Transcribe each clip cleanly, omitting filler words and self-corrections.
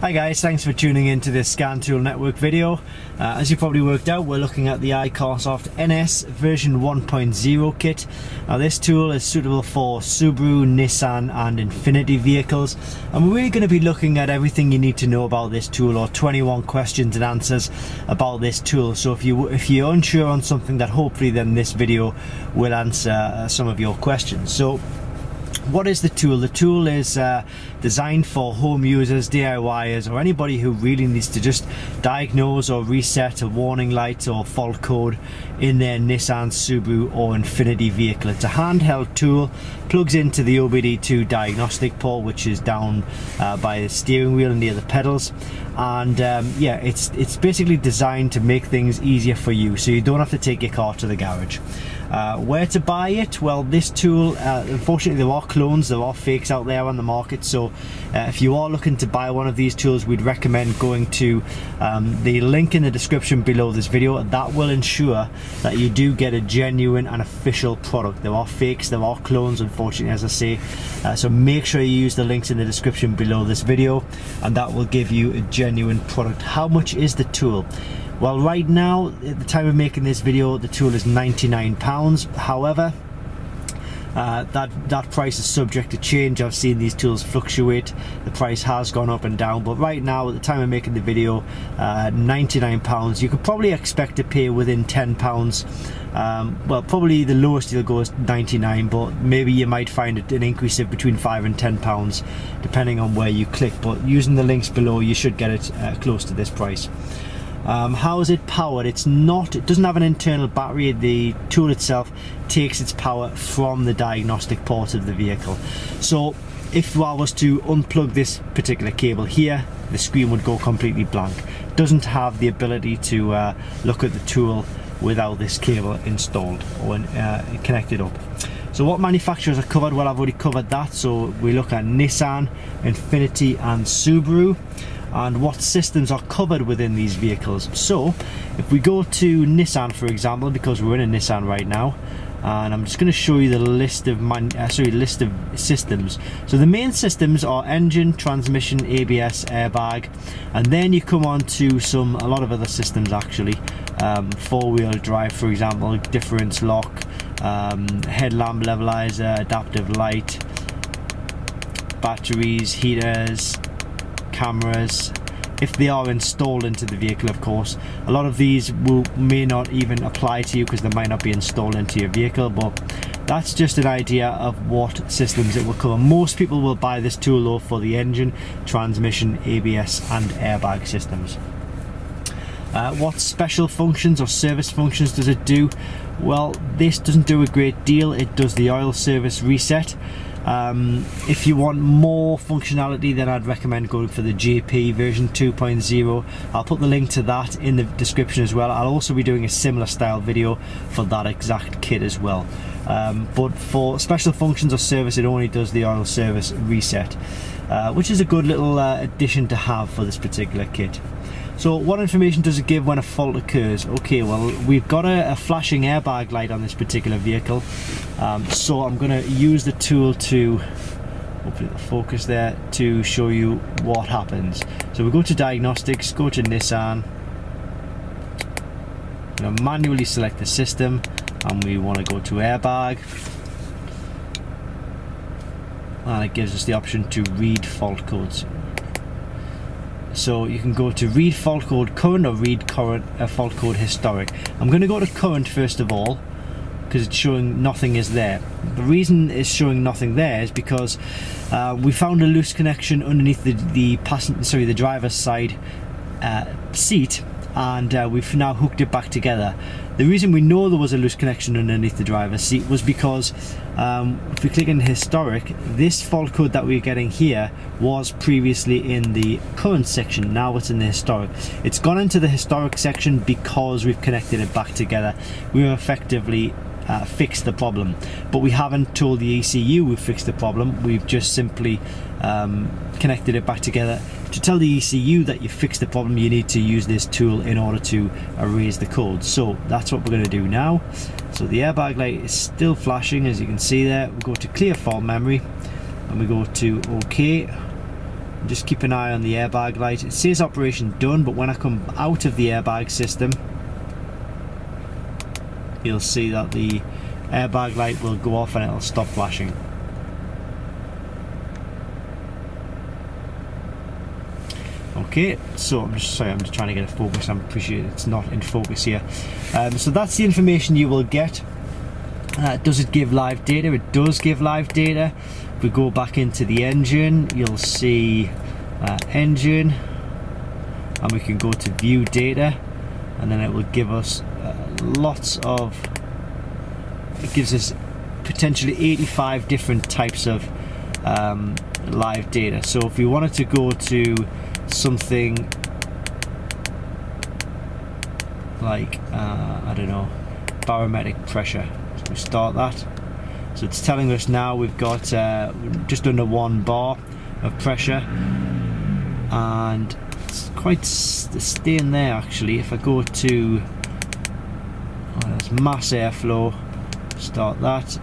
Hi guys, thanks for tuning in to this Scan Tool Network video. As you probably worked out, we're looking at the iCarsoft NS version 1.0 kit. Now this tool is suitable for Subaru, Nissan and Infiniti vehicles, and we're really going to be looking at everything you need to know about this tool, or 21 questions and answers about this tool. So if you're unsure on something, that hopefully then this video will answer some of your questions. So what is the tool? The tool is designed for home users, DIYers, or anybody who really needs to just diagnose or reset a warning light or fault code in their Nissan, Subaru or Infiniti vehicle. It's a handheld tool, plugs into the OBD2 diagnostic port, which is down by the steering wheel near the pedals, and yeah, it's basically designed to make things easier for you, so you don't have to take your car to the garage. Where to buy it? Well, this tool, unfortunately there are clones, there are fakes out there on the market, so if you are looking to buy one of these tools, we'd recommend going to the link in the description below this video. That will ensure that you do get a genuine and official product. There are fakes, there are clones, unfortunately, as I say, so make sure you use the links in the description below this video, and that will give you a genuine product. How much is the tool? Well, right now, at the time of making this video, the tool is £99. However, that price is subject to change. I've seen these tools fluctuate. The price has gone up and down, but right now, at the time of making the video, £99. You could probably expect to pay within £10. Well, probably the lowest you'll go is 99, but maybe you might find an increase of between £5 and £10 depending on where you click. But using the links below, you should get it close to this price. How is it powered? It doesn't have an internal battery. The tool itself takes its power from the diagnostic port of the vehicle. So if I was to unplug this particular cable here, the screen would go completely blank. It doesn't have the ability to look at the tool without this cable installed or connected up. So what manufacturers are covered? Well, I've already covered that. So we look at Nissan, Infiniti and Subaru, and what systems are covered within these vehicles. So if we go to Nissan, for example, because we're in a Nissan right now, and I'm just going to show you the list of systems. So the main systems are engine, transmission, ABS, airbag, and then you come on to a lot of other systems actually. Four-wheel drive, for example, difference lock, headlamp levelizer, adaptive light, batteries, heaters, cameras, if they are installed into the vehicle, of course. A lot of these may not even apply to you because they might not be installed into your vehicle, but that's just an idea of what systems it will cover. Most people will buy this tool though for the engine, transmission, ABS and airbag systems. What special functions or service functions does it do? Well, this doesn't do a great deal. It does the oil service reset. If you want more functionality, then I'd recommend going for the JP version 2.0. I'll put the link to that in the description as well. I'll also be doing a similar style video for that exact kit as well. But for special functions or service, it only does the oil service reset, which is a good little addition to have for this particular kit. So what information does it give when a fault occurs? Okay, well, we've got a flashing airbag light on this particular vehicle, so I'm going to use the tool to, hopefully the focus there, to show you what happens. So we go to diagnostics, go to Nissan, I'm going to manually select the system, and we want to go to airbag, and it gives us the option to read fault codes. So you can go to read fault code current or read current fault code historic. I'm going to go to current first of all because it's showing nothing is there. The reason it's showing nothing there is because we found a loose connection underneath the driver's side seat, and we've now hooked it back together. The reason we know there was a loose connection underneath the driver's seat was because if we click in historic, this fault code that we're getting here was previously in the current section. Now it's in the historic. It's gone into the historic section because we've connected it back together. We've effectively fixed the problem, but we haven't told the ECU we've fixed the problem. We've just simply connected it back together. To tell the ECU that you fixed the problem, you need to use this tool in order to erase the code. So that's what we're going to do now. So the airbag light is still flashing, as you can see there. We go to clear fault memory and we go to OK. Just keep an eye on the airbag light. It says operation done, but when I come out of the airbag system, you'll see that the airbag light will go off and it'll stop flashing. Okay, so I'm just trying to get it focused. I'm pretty sure it's not in focus here. So that's the information you will get. Does it give live data? It does give live data. If we go back into the engine, you'll see engine, and we can go to view data, and then it will give us it gives us potentially 85 different types of live data. So if we wanted to go to something like I don't know, barometric pressure, so we start that. So it's telling us now we've got just under 1 bar of pressure, and it's quite staying there actually. If I go to there's mass airflow, start that.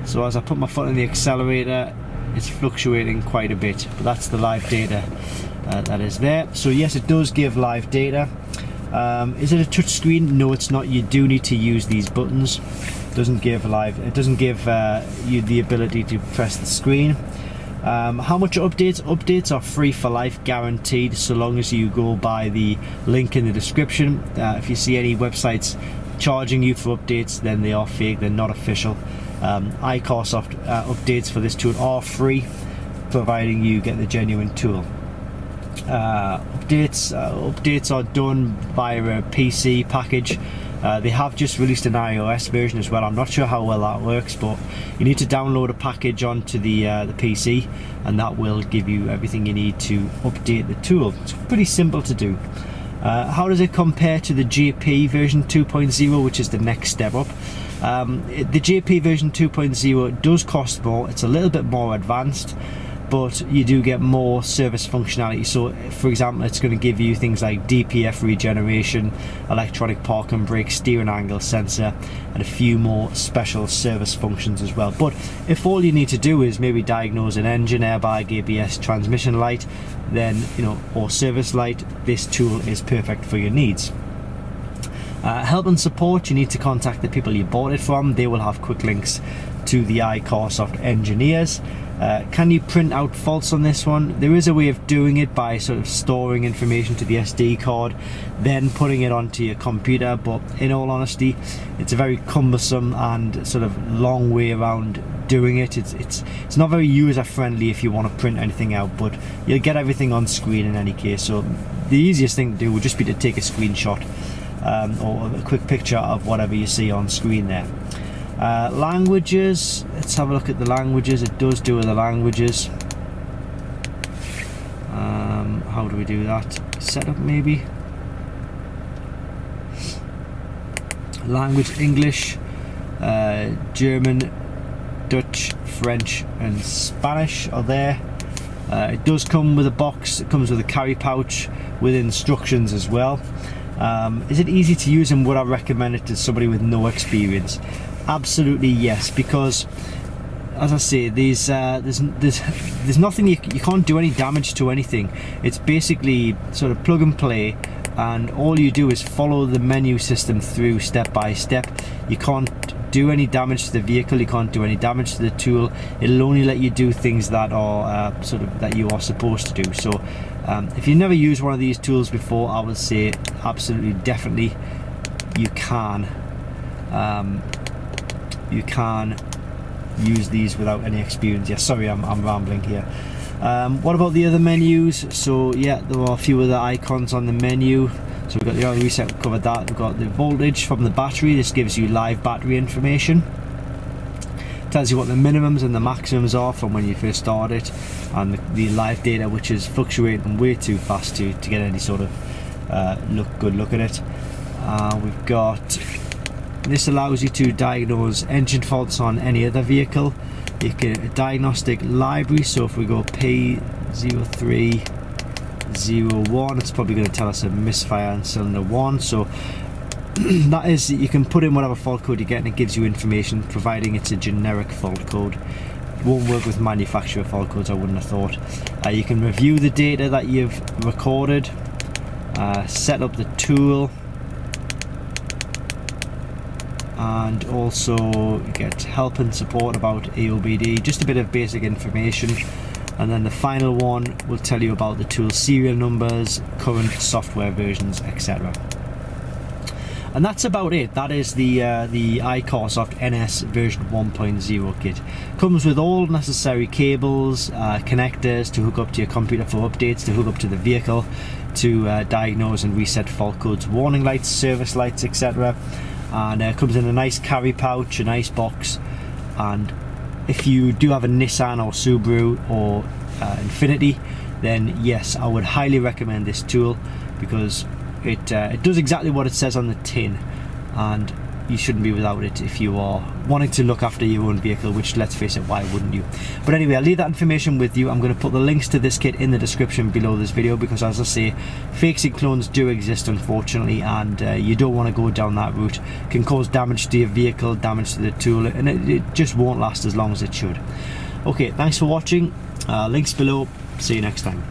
So as I put my foot in the accelerator, it's fluctuating quite a bit, but that's the live data that is there. So yes, it does give live data. Is it a touch screen? No, it's not. You do need to use these buttons. It doesn't give you the ability to press the screen. How much updates? Updates are free for life, guaranteed, so long as you go by the link in the description. If you see any websites charging you for updates, then they are fake, they're not official. iCarsoft updates for this tool are free, providing you get the genuine tool. Updates are done via a PC package. They have just released an iOS version as well. I'm not sure how well that works, but you need to download a package onto the PC, and that will give you everything you need to update the tool. It's pretty simple to do. How does it compare to the JP version 2.0, which is the next step up? The JP version 2.0 does cost more. It's a little bit more advanced, but you do get more service functionality. So for example, it's going to give you things like DPF regeneration, electronic park and brake, steering angle sensor, and a few more special service functions as well. But if all you need to do is maybe diagnose an engine, airbag, ABS, transmission light, then or service light, this tool is perfect for your needs. Help and support, you need to contact the people you bought it from. They will have quick links to the iCarsoft engineers. Can you print out faults on this one? There is a way of doing it by sort of storing information to the SD card, then putting it onto your computer, but in all honesty, it's a very cumbersome and sort of long way around doing it. It's not very user friendly if you want to print anything out, but you'll get everything on screen in any case. So the easiest thing to do would just be to take a screenshot or a quick picture of whatever you see on screen there. Languages, let's have a look at the languages. It does do the languages. How do we do that? Setup maybe. Language, English, German, Dutch, French and Spanish are there. It does come with a box. It comes with a carry pouch with instructions as well. Is it easy to use, and would I recommend it to somebody with no experience? Absolutely yes, because as I say, there's nothing you can't do any damage to anything. It's basically sort of plug and play, and all you do is follow the menu system through step by step. You can't do any damage to the vehicle, you can't do any damage to the tool. It'll only let you do things that are that you are supposed to do. So if you've never used one of these tools before, I would say absolutely, definitely you can use these without any experience. Yeah, sorry, I'm rambling here. What about the other menus? So yeah, there are a few other icons on the menu. So we've got the oil reset, we've covered that. We've got the voltage from the battery. This gives you live battery information. Tells you what the minimums and the maximums are from when you first start it, and the live data, which is fluctuating way too fast to get any sort of good look at it. We've got, this allows you to diagnose engine faults on any other vehicle. You get a diagnostic library, so if we go P0301, it's probably going to tell us a misfire in cylinder 1. So that is, you can put in whatever fault code you get and it gives you information, providing it's a generic fault code. won't work with manufacturer fault codes, I wouldn't have thought. You can review the data that you've recorded, set up the tool, and also get help and support about AOBD, just a bit of basic information. And then the final one will tell you about the tool serial numbers, current software versions, etc. And that's about it. That is the iCarsoft NS version 1.0 kit. Comes with all necessary cables, connectors to hook up to your computer for updates, to hook up to the vehicle, to diagnose and reset fault codes, warning lights, service lights, etc. And it comes in a nice carry pouch, a nice box. And if you do have a Nissan or Subaru or Infiniti, then yes, I would highly recommend this tool, because it does exactly what it says on the tin, and you shouldn't be without it if you are wanting to look after your own vehicle, which, let's face it, why wouldn't you? But anyway, I'll leave that information with you. I'm going to put the links to this kit in the description below this video, because as I say, fakes and clones do exist, unfortunately, and you don't want to go down that route. It can cause damage to your vehicle, damage to the tool, and it just won't last as long as it should. Okay, thanks for watching. Links below. See you next time.